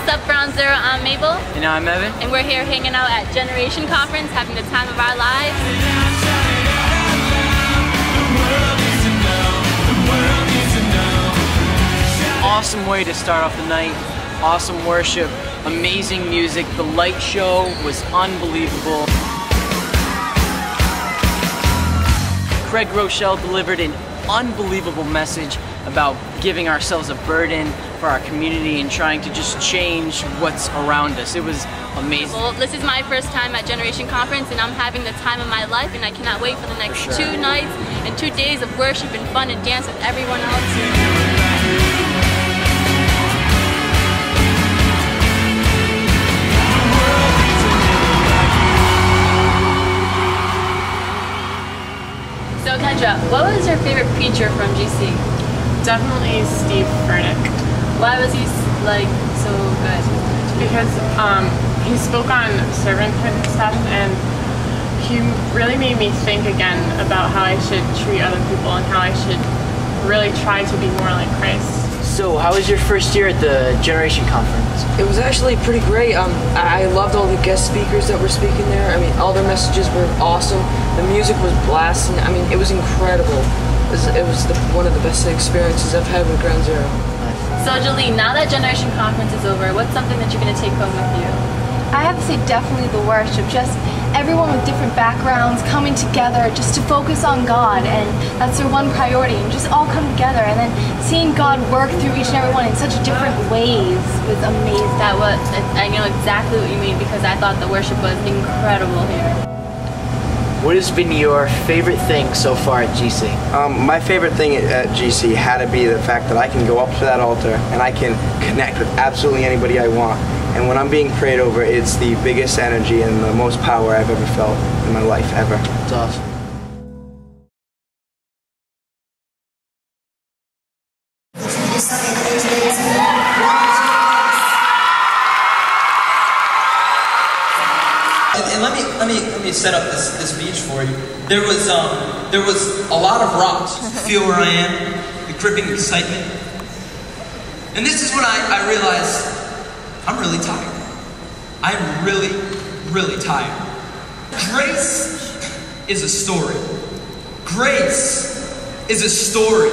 up, groundZero? I'm Mabel. And I'm Evan. And we're here hanging out at Generation Conference, having the time of our lives. Awesome way to start off the night. Awesome worship, amazing music. The light show was unbelievable. Craig Rochelle delivered an unbelievable message about giving ourselves a burden for our community and trying to just change what's around us. It was amazing. Well, this is my first time at Generation Conference and I'm having the time of my life, and I cannot wait for the next 2 nights and 2 days of worship and fun and dance with everyone else. So Kendra, what was your favorite preacher from GC? Definitely Steve Furtick. Why was he like so good? Because he spoke on servanthood and stuff, and he really made me think again about how I should treat other people and how I should really try to be more like Christ. So how was your first year at the Generation Conference? It was actually pretty great. I loved all the guest speakers that were speaking there. I mean, all their messages were awesome. The music was blasting. I mean, it was incredible. It was one of the best experiences I've had with groundZero. So Jolie, now that Generation Conference is over, what's something that you're going to take home with you? I have to say definitely the worship, just everyone with different backgrounds coming together just to focus on God, and that's their one priority, and just all come together, and then seeing God work through each and every one in such different ways was amazing. I know exactly what you mean, because I thought the worship was incredible here. What has been your favorite thing so far at GC? My favorite thing at GC had to be the fact that I can go up to that altar and I can connect with absolutely anybody I want. And when I'm being prayed over, it's the biggest energy and the most power I've ever felt in my life, ever. It's awesome. And let me set up this beach for you. There was a lot of rocks. Feel where I am, the gripping excitement. And this is when I realized I'm really tired. I'm really, really tired. Grace is a story. Grace is a story.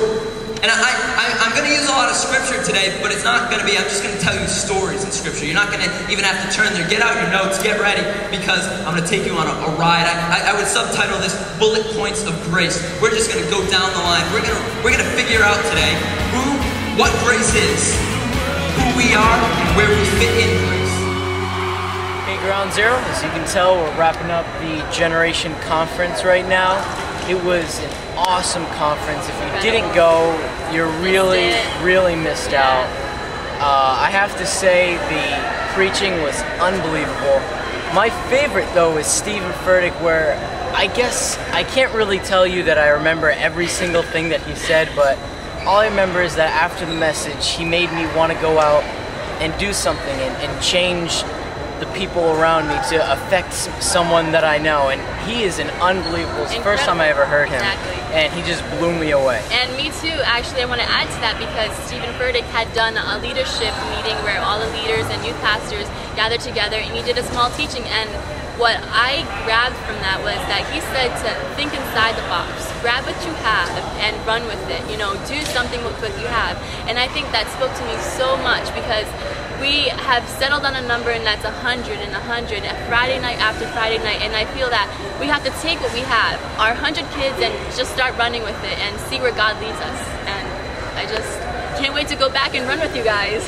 And I'm going to use a lot of scripture today, but it's not going to be, I'm just going to tell you stories in scripture. You're not going to even have to turn there. Get out your notes, get ready, because I'm going to take you on a ride. I would subtitle this Bullet Points of Grace. We're just going to go down the line. We're going to figure out today what grace is, who we are, and where we fit in grace. Hey groundZero, as you can tell, we're wrapping up the Generation Conference right now. It was an awesome conference. If you didn't go, you really missed out. I have to say the preaching was unbelievable. My favorite though is Stephen Furtick, where I guess I can't really tell you that I remember every single thing that he said, but all I remember is that after the message, he made me want to go out and do something and change the people around me to affect someone that I know, and he is an unbelievable. It's the first time I ever heard him, and he just blew me away. And me too. Actually, I want to add to that because Stephen Furtick had done a leadership meeting where all the leaders and youth pastors gathered together, and he did a small teaching. And what I grabbed from that was that he said to think inside the box, grab what you have and run with it. You know, do something with what you have. And I think that spoke to me so much because we have settled on a number, and that's 100 and 100 Friday night after Friday night, and I feel that we have to take what we have, our 100 kids, and just start running with it and see where God leads us. And I just can't wait to go back and run with you guys.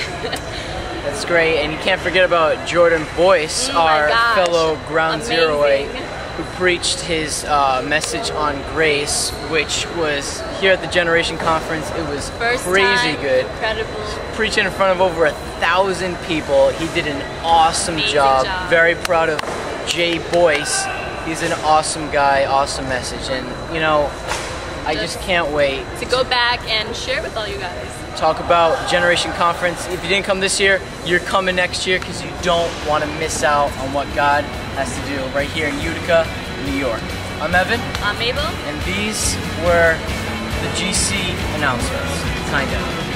That's great, and you can't forget about Jordan Boyce, our fellow groundZeroite, who preached his message on grace, which was here at the Generation Conference. It was crazy good. Incredible. Preaching in front of over 1,000 people. He did an awesome job. Very proud of Jay Boyce. He's an awesome guy, awesome message, and you know, I just can't wait to go back and share with all you guys. Talk about Generation Conference. If you didn't come this year, you're coming next year, because you don't want to miss out on what God has to do right here in Utica, New York. I'm Evan. I'm Mabel. And these were the GC announcements, kind of.